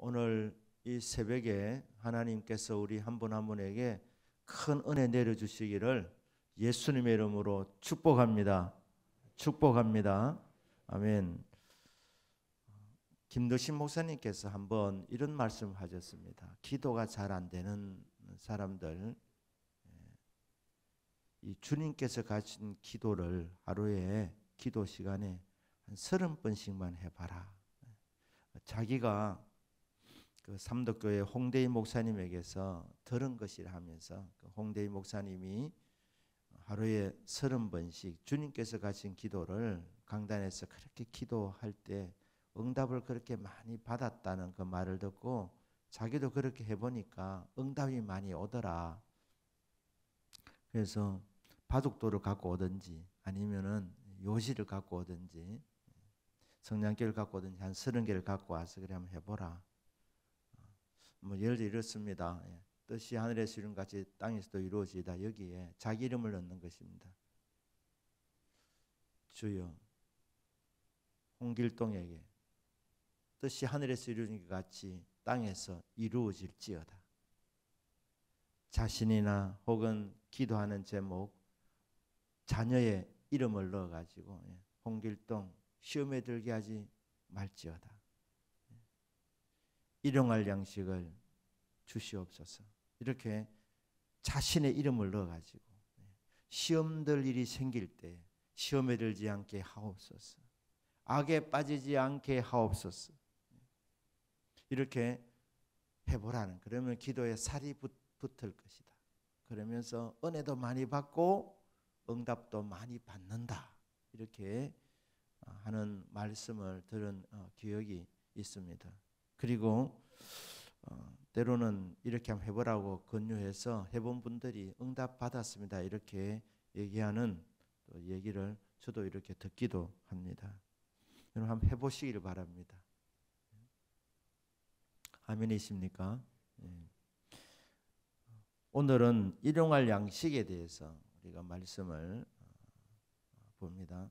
오늘 이 새벽에 하나님께서 우리 한 분 한 분에게 큰 은혜 내려주시기를 예수님의 이름으로 축복합니다. 축복합니다. 아멘. 김덕신 목사님께서 한번 이런 말씀을 하셨습니다. 기도가 잘 안 되는 사람들, 이 주님께서 가진 기도를 하루에 기도 시간에 한 30번씩만 해봐라. 자기가 그 삼덕교회 홍대희 목사님에게서 들은 것이라 하면서 그 홍대희 목사님이 하루에 30번씩 주님께서 가진 기도를 강단에서 그렇게 기도할 때 응답을 그렇게 많이 받았다는 그 말을 듣고 자기도 그렇게 해보니까 응답이 많이 오더라. 그래서 바둑돌을 갖고 오든지 아니면은 요시를 갖고 오든지 성냥개를 갖고 오든지 한 30개를 갖고 와서 그래 한번 해보라. 뭐 예를 들어 이렇습니다. 뜻이 하늘에서 이룬 같이 땅에서도 이루어지다. 여기에 자기 이름을 넣는 것입니다. 주여 홍길동에게 뜻이 하늘에서 이루어진 것 같이 땅에서 이루어질지어다. 자신이나 혹은 기도하는 제목, 자녀의 이름을 넣어가지고 홍길동 시험에 들게 하지 말지어다. 일용할 양식을 주시옵소서. 이렇게 자신의 이름을 넣어가지고 시험 들 일이 생길 때 시험에 들지 않게 하옵소서. 악에 빠지지 않게 하옵소서. 이렇게 해보라는, 그러면 기도에 살이 붙을 것이다. 그러면서 은혜도 많이 받고 응답도 많이 받는다. 이렇게 하는 말씀을 들은 기억이 있습니다. 그리고 때로는 이렇게 한번 해보라고 권유해서 해본 분들이 응답 받았습니다. 이렇게 얘기하는 또 얘기를 저도 이렇게 듣기도 합니다. 여러분 한번 해보시기를 바랍니다. 아멘이십니까? 오늘은 일용할 양식에 대해서 우리가 말씀을 봅니다.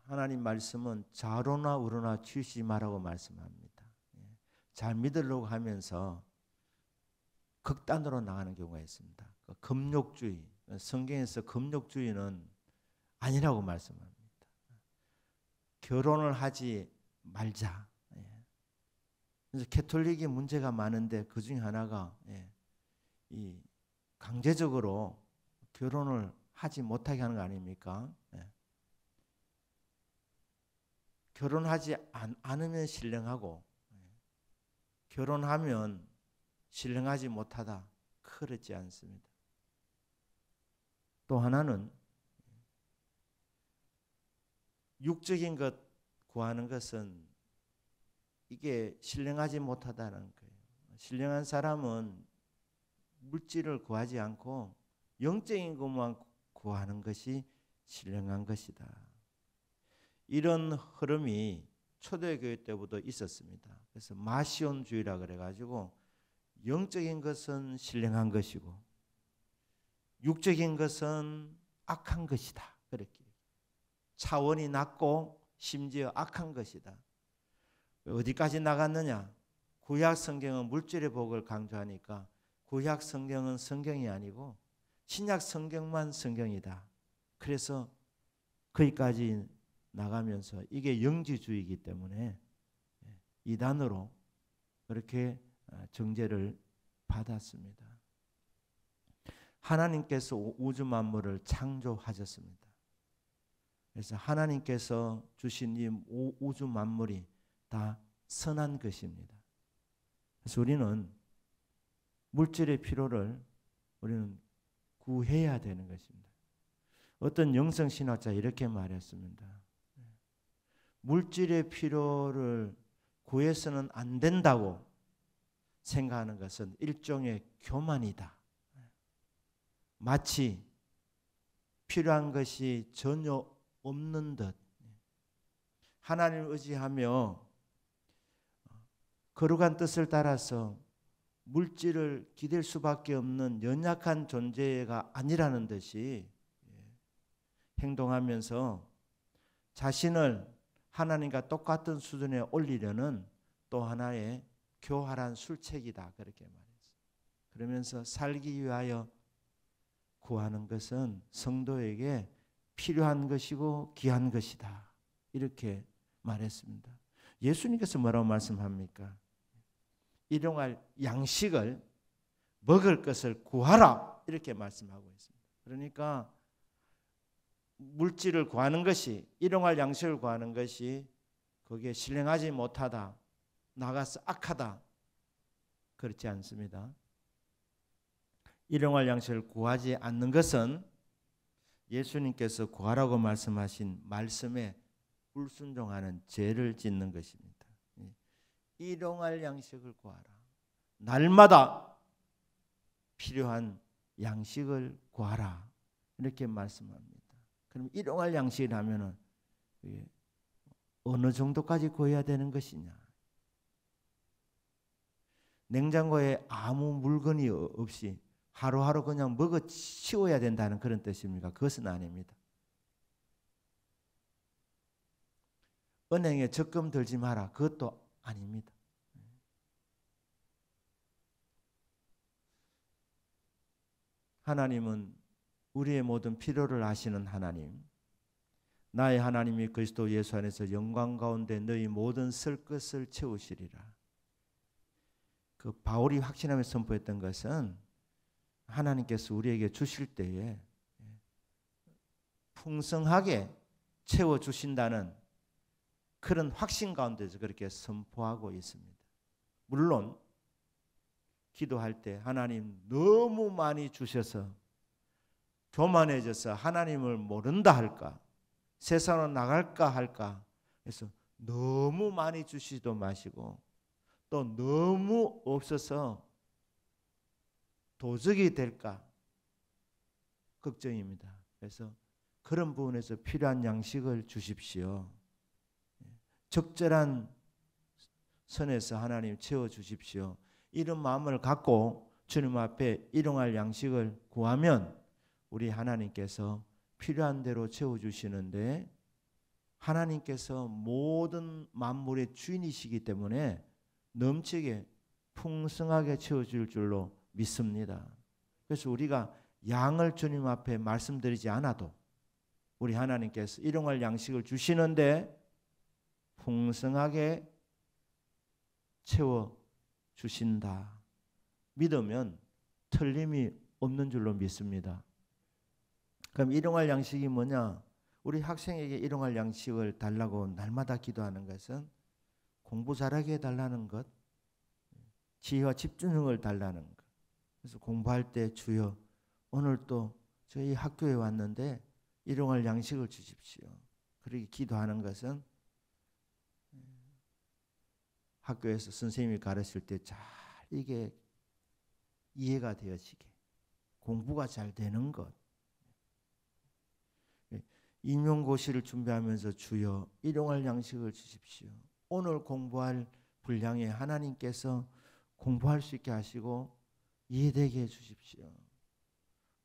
하나님 말씀은 좌로나 우로나 치우치지 말라고 말씀합니다. 잘 믿으려고 하면서 극단으로 나가는 경우가 있습니다. 금욕주의, 성경에서 금욕주의는 아니라고 말씀합니다. 결혼을 하지 말자. 그래서 캐톨릭이 문제가 많은데 그 중에 하나가 이 강제적으로 결혼을 하지 못하게 하는 거 아닙니까? 결혼하지 않으면 신령하고 결혼하면 신령하지 못하다. 그렇지 않습니다. 또 하나는 육적인 것 구하는 것은 이게 신령하지 못하다는 거예요. 신령한 사람은 물질을 구하지 않고 영적인 것만 구하는 것이 신령한 것이다. 이런 흐름이 초대교회 때부터 있었습니다. 그래서 마시온주의라 그래가지고 영적인 것은 신령한 것이고 육적인 것은 악한 것이다. 그렇게 차원이 낮고 심지어 악한 것이다. 어디까지 나갔느냐? 구약 성경은 물질의 복을 강조하니까 구약 성경은 성경이 아니고 신약 성경만 성경이다. 그래서 거기까지 나가면서 이게 영지주의이기 때문에 이단으로 그렇게 정죄를 받았습니다. 하나님께서 우주 만물을 창조하셨습니다. 그래서 하나님께서 주신 이 우주 만물이 다 선한 것입니다. 그래서 우리는 물질의 필요를 우리는 구해야 되는 것입니다. 어떤 영성신학자 이렇게 말했습니다. 물질의 필요를 구해서는 안 된다고 생각하는 것은 일종의 교만이다. 마치 필요한 것이 전혀 없는 듯 하나님을 의지하며 거룩한 뜻을 따라서 물질을 기댈 수밖에 없는 연약한 존재가 아니라는 듯이 행동하면서 자신을 하나님과 똑같은 수준에 올리려는 또 하나의 교활한 술책이다 그렇게 말했어요. 그러면서 살기 위하여 구하는 것은 성도에게 필요한 것이고 귀한 것이다 이렇게 말했습니다. 예수님께서 뭐라고 말씀합니까? 일용할 양식을 먹을 것을 구하라 이렇게 말씀하고 있습니다. 그러니까 물질을 구하는 것이, 일용할 양식을 구하는 것이 거기에 신령하지 못하다, 나가서 악하다 그렇지 않습니다. 일용할 양식을 구하지 않는 것은 예수님께서 구하라고 말씀하신 말씀에 불순종하는 죄를 짓는 것입니다. 일용할 양식을 구하라. 날마다 필요한 양식을 구하라. 이렇게 말씀합니다. 그럼 일용할 양식이라면 어느 정도까지 구해야 되는 것이냐? 냉장고에 아무 물건이 없이 하루하루 그냥 먹어 치워야 된다는 그런 뜻입니까? 그것은 아닙니다. 은행에 적금 들지 마라. 그것도 아닙니다. 하나님은 우리의 모든 필요를 아시는 하나님, 나의 하나님이 그리스도 예수 안에서 영광 가운데 너희 모든 쓸 것을 채우시리라. 그 바울이 확신하며 선포했던 것은 하나님께서 우리에게 주실 때에 풍성하게 채워주신다는 그런 확신 가운데서 그렇게 선포하고 있습니다. 물론 기도할 때 하나님 너무 많이 주셔서 교만해져서 하나님을 모른다 할까, 세상으로 나갈까 할까 해서 너무 많이 주시지도 마시고 또 너무 없어서 도적이 될까 걱정입니다. 그래서 그런 부분에서 필요한 양식을 주십시오. 적절한 선에서 하나님 채워주십시오. 이런 마음을 갖고 주님 앞에 일용할 양식을 구하면 우리 하나님께서 필요한 대로 채워주시는데, 하나님께서 모든 만물의 주인이시기 때문에 넘치게 풍성하게 채워줄 줄로 믿습니다. 그래서 우리가 양을 주님 앞에 말씀드리지 않아도 우리 하나님께서 일용할 양식을 주시는데 풍성하게 채워주신다 믿으면 틀림이 없는 줄로 믿습니다. 그럼 일용할 양식이 뭐냐? 우리 학생에게 일용할 양식을 달라고 날마다 기도하는 것은 공부 잘하게 해달라는 것, 지혜와 집중력을 달라는 것. 그래서 공부할 때 주여 오늘 또 저희 학교에 왔는데 일용할 양식을 주십시오. 그렇게 기도하는 것은 학교에서 선생님이 가르칠 때 잘 이게 이해가 되어지게 공부가 잘 되는 것. 임용고시를 준비하면서 주여 일용할 양식을 주십시오. 오늘 공부할 분량에 하나님께서 공부할 수 있게 하시고 이해되게 해주십시오.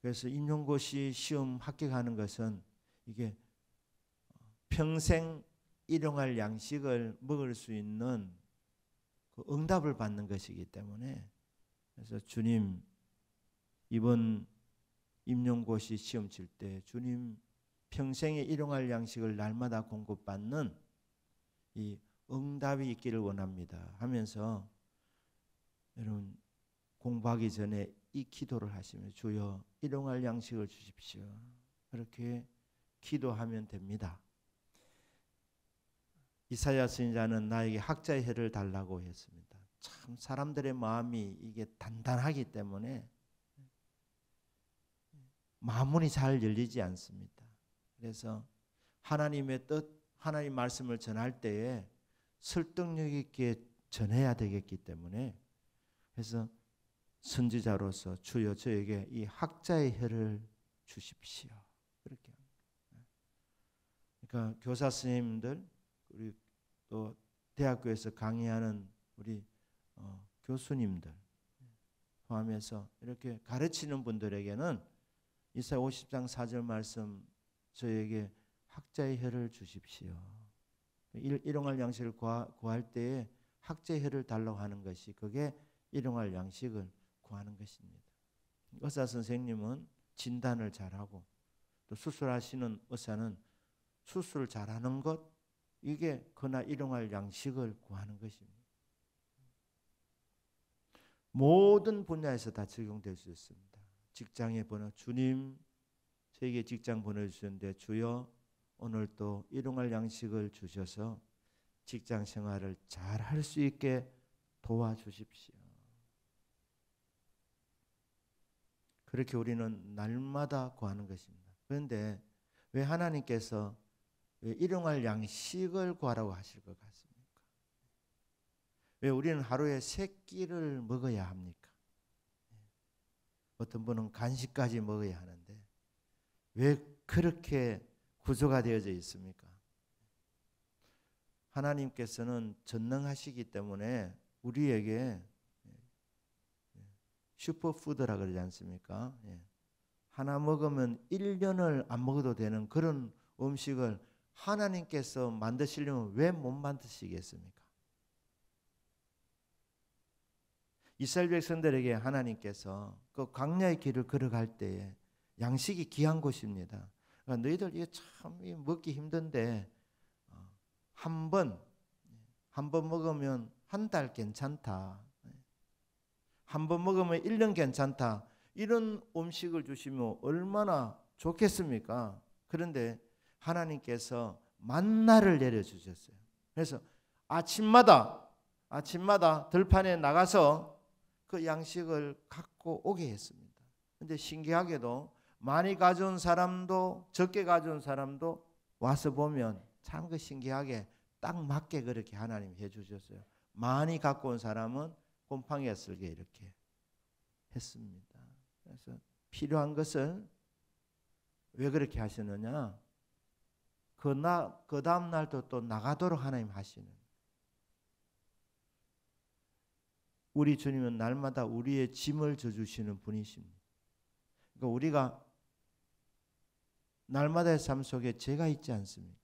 그래서 임용고시 시험 합격하는 것은 이게 평생 일용할 양식을 먹을 수 있는 그 응답을 받는 것이기 때문에, 그래서 주님 이번 임용고시 시험 칠 때 주님 평생에 일용할 양식을 날마다 공급받는 이 응답이 있기를 원합니다 하면서 여러분 공부하기 전에 이 기도를 하시면 주여 일용할 양식을 주십시오. 그렇게 기도하면 됩니다. 이사야 선지자는 나에게 학자의 혀를 달라고 했습니다. 참 사람들의 마음이 이게 단단하기 때문에 마음문이 잘 열리지 않습니다. 그래서 하나님의 뜻, 하나님 말씀을 전할 때에 설득력 있게 전해야 되겠기 때문에, 그래서 선지자로서 주여 저에게 이 학자의 혀를 주십시오. 그렇게 합니다. 그러니까 교사 선생님들, 우리 또 대학교에서 강의하는 우리 교수님들 포함해서 이렇게 가르치는 분들에게는 이사야 50장 4절 말씀 저에게 학자의 혀를 주십시오. 일용할 양식을 구할 때에 학제혈을 달라고 하는 것이 그게 일용할 양식을 구하는 것입니다. 의사 선생님은 진단을 잘하고 또 수술하시는 의사는 수술을 잘하는 것, 이게 그나 일용할 양식을 구하는 것입니다. 모든 분야에서 다 적용될 수 있습니다. 직장에 보내 주님 저에게 직장 보내주셨는데 주여 오늘 또 일용할 양식을 주셔서 직장 생활을 잘 할 수 있게 도와주십시오. 그렇게 우리는 날마다 구하는 것입니다. 그런데 왜 하나님께서 왜 일용할 양식을 구하라고 하실 것 같습니까? 왜 우리는 하루에 3끼를 먹어야 합니까? 어떤 분은 간식까지 먹어야 하는데 왜 그렇게 구조가 되어져 있습니까? 하나님께서는 전능하시기 때문에 우리에게 슈퍼푸드라 그러지 않습니까? 하나 먹으면 1년을 안 먹어도 되는 그런 음식을 하나님께서 만드시려면 왜 못 만드시겠습니까? 이스라엘 백성들에게 하나님께서 그 광야의 길을 걸어갈 때에 양식이 귀한 것입니다. 그러니까 너희들 이게 참 먹기 힘든데 한 번 먹으면 한 달 괜찮다. 한 번 먹으면 1년 괜찮다. 이런 음식을 주시면 얼마나 좋겠습니까? 그런데 하나님께서 만나를 내려주셨어요. 그래서 아침마다 들판에 나가서 그 양식을 갖고 오게 했습니다. 그런데 신기하게도 많이 가져온 사람도 적게 가져온 사람도 와서 보면 참 그 신기하게 딱 맞게 그렇게 하나님이 해주셨어요. 많이 갖고 온 사람은 곰팡이가 쓸게 이렇게 했습니다. 그래서 필요한 것을 왜 그렇게 하시느냐? 그 다음 날도 또 나가도록 하나님 하시는. 우리 주님은 날마다 우리의 짐을 져주시는 분이십니다. 그러니까 우리가 날마다의 삶 속에 죄가 있지 않습니까?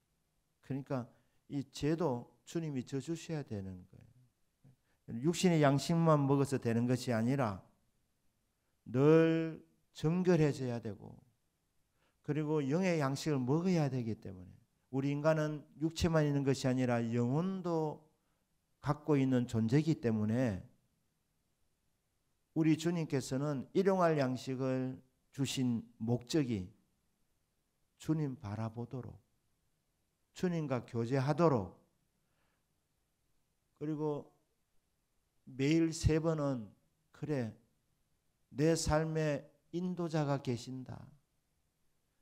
그러니까 이 죄도 주님이 져주셔야 되는 거예요. 육신의 양식만 먹어서 되는 것이 아니라 늘 정결해져야 되고 그리고 영의 양식을 먹어야 되기 때문에 우리 인간은 육체만 있는 것이 아니라 영혼도 갖고 있는 존재이기 때문에 우리 주님께서는 일용할 양식을 주신 목적이 주님 바라보도록 주님과 교제하도록 그리고 매일 3번은 그래 내 삶의 인도자가 계신다.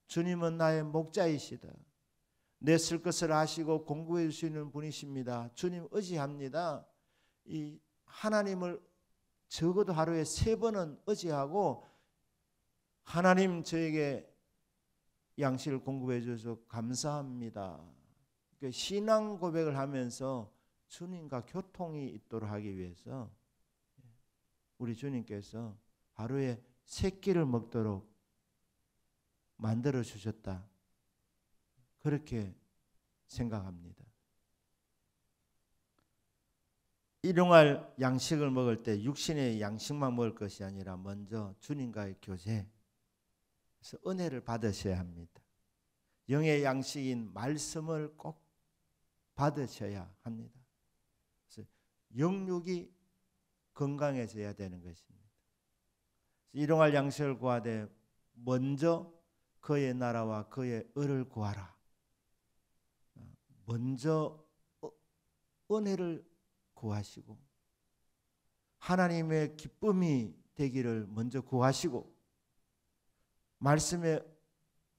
주님은 나의 목자이시다. 내 쓸 것을 아시고 공부해 주시는 분이십니다. 주님 의지합니다. 이 하나님을 적어도 하루에 3번은 의지하고 하나님 저에게 양식을 공급해 주셔서 감사합니다. 그러니까 신앙 고백을 하면서 주님과 교통이 있도록 하기 위해서 우리 주님께서 하루에 3끼를 먹도록 만들어 주셨다. 그렇게 생각합니다. 일용할 양식을 먹을 때 육신의 양식만 먹을 것이 아니라 먼저 주님과의 교제, 그래서 은혜를 받으셔야 합니다. 영의 양식인 말씀을 꼭 받으셔야 합니다. 그래서 영육이 건강해져야 되는 것입니다. 일용할 양식을 구하되 먼저 그의 나라와 그의 의를 구하라. 먼저 은혜를 구하시고 하나님의 기쁨이 되기를 먼저 구하시고 말씀의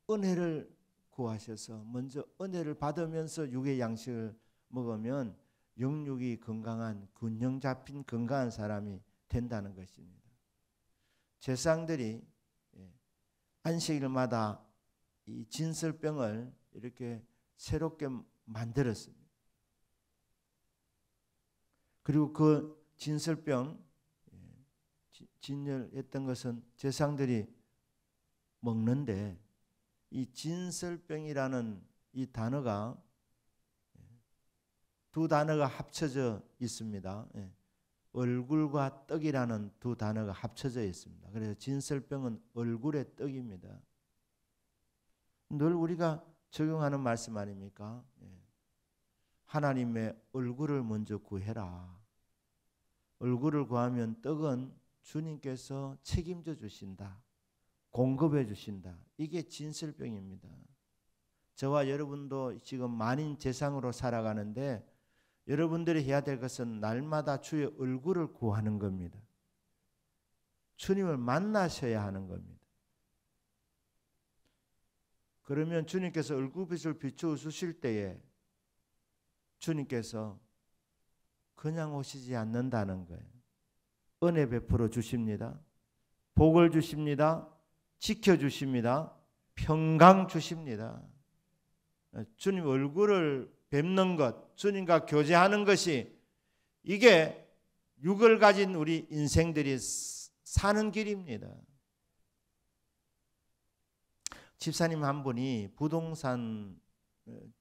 은혜를 구하셔서 먼저 은혜를 받으면서 육의 양식을 먹으면 영육이 건강한 균형 잡힌 건강한 사람이 된다는 것입니다. 제사장들이 안식일마다 이 진설병을 이렇게 새롭게 만들었습니다. 그리고 그 진설병 진열했던 것은 제사장들이 먹는데 이 진설병이라는 이 단어가 두 단어가 합쳐져 있습니다. 예. 얼굴과 떡이라는 두 단어가 합쳐져 있습니다. 그래서 진설병은 얼굴의 떡입니다. 늘 우리가 적용하는 말씀 아닙니까? 예. 하나님의 얼굴을 먼저 구해라. 얼굴을 구하면 떡은 주님께서 책임져 주신다. 공급해 주신다. 이게 진설병입니다. 저와 여러분도 지금 만인 재상으로 살아가는데 여러분들이 해야 될 것은 날마다 주의 얼굴을 구하는 겁니다. 주님을 만나셔야 하는 겁니다. 그러면 주님께서 얼굴빛을 비추어 주실 때에 주님께서 그냥 오시지 않는다는 거예요. 은혜 베풀어 주십니다. 복을 주십니다. 지켜주십니다. 평강 주십니다. 주님 얼굴을 뵙는 것, 주님과 교제하는 것이 이게 육을 가진 우리 인생들이 사는 길입니다. 집사님 한 분이 부동산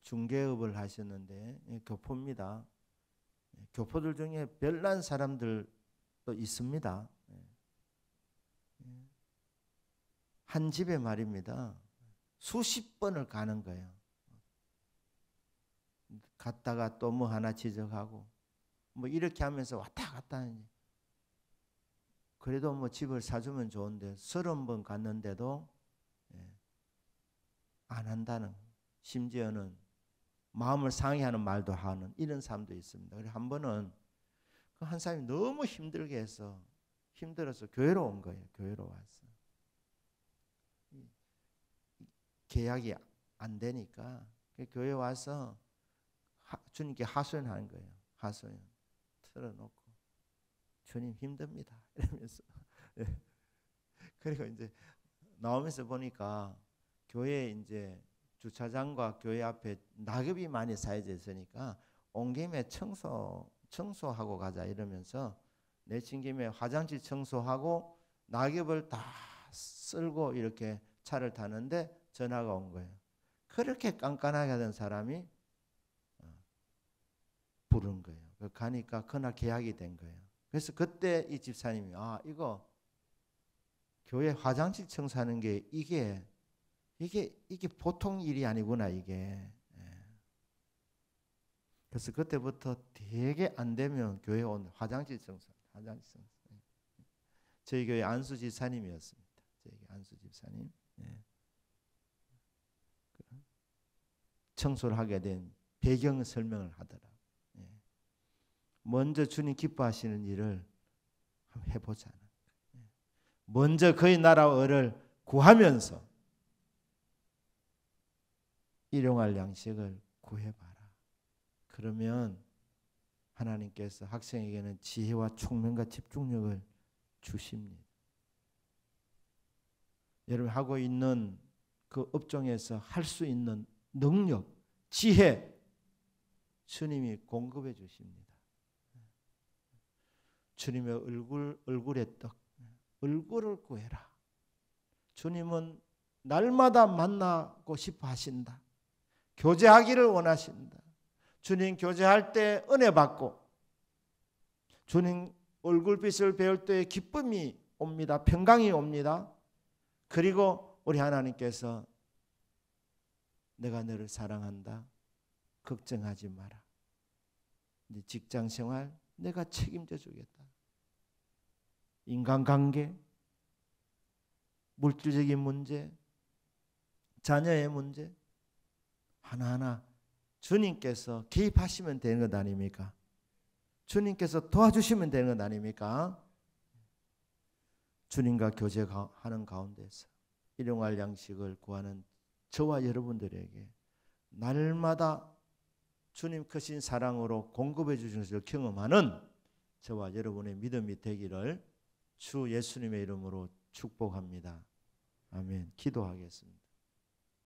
중개업을 하셨는데 교포입니다. 교포들 중에 별난 사람들도 있습니다. 한 집에 말입니다. 수십 번을 가는 거예요. 갔다가 또 뭐 하나 지적하고 뭐 이렇게 하면서 왔다 갔다 하니 그래도 뭐 집을 사주면 좋은데 30번 갔는데도 안 한다는, 심지어는 마음을 상해하는 말도 하는 이런 사람도 있습니다. 그래서 한 번은 그 한 사람이 너무 힘들게 해서 힘들어서 교회로 온 거예요. 교회로 왔어. 계약이 안 되니까 교회 와서 주님께 하소연하는 거예요. 하소연 틀어놓고 주님 힘듭니다 이러면서 그리고 이제 나오면서 보니까 교회 이제 주차장과 교회 앞에 낙엽이 많이 쌓여져 있으니까 온 김에 청소하고 가자 이러면서 내친 김에 화장실 청소하고 낙엽을 다 쓸고 이렇게 차를 타는데 전화가 온 거예요. 그렇게 깐깐하게 하던 사람이 부른 거예요. 가니까 그날 계약이 된 거예요. 그래서 그때 이 집사님이 이거 교회 화장실 청소하는 게 이게 보통 일이 아니구나 이게. 그래서 그때부터 되게 안 되면 교회 온 화장실 청소. 저희 교회 안수 집사님이었습니다. 저희 안수 집사님. 청소를 하게 된 배경 설명을 하더라. 먼저 주님 기뻐하시는 일을 한번 해보자. 먼저 그의 나라와 의를 구하면서 일용할 양식을 구해봐라. 그러면 하나님께서 학생에게는 지혜와 총명과 집중력을 주십니다. 여러분 하고 있는 그 업종에서 할 수 있는 능력, 지혜 주님이 공급해 주십니다. 주님의 얼굴의 떡, 얼굴을 구해라. 주님은 날마다 만나고 싶어 하신다. 교제하기를 원하신다. 주님 교제할 때 은혜 받고 주님 얼굴빛을 배울 때 기쁨이 옵니다. 평강이 옵니다. 그리고 우리 하나님께서 내가 너를 사랑한다. 걱정하지 마라. 네 직장 생활 내가 책임져 주겠다. 인간관계, 물질적인 문제, 자녀의 문제 하나하나 주님께서 개입하시면 되는 것 아닙니까? 주님께서 도와주시면 되는 것 아닙니까? 주님과 교제하는 가운데서 일용할 양식을 구하는 저와 여러분들에게 날마다 주님 크신 사랑으로 공급해 주시는 것을 경험하는 저와 여러분의 믿음이 되기를 주 예수님의 이름으로 축복합니다. 아멘. 기도하겠습니다.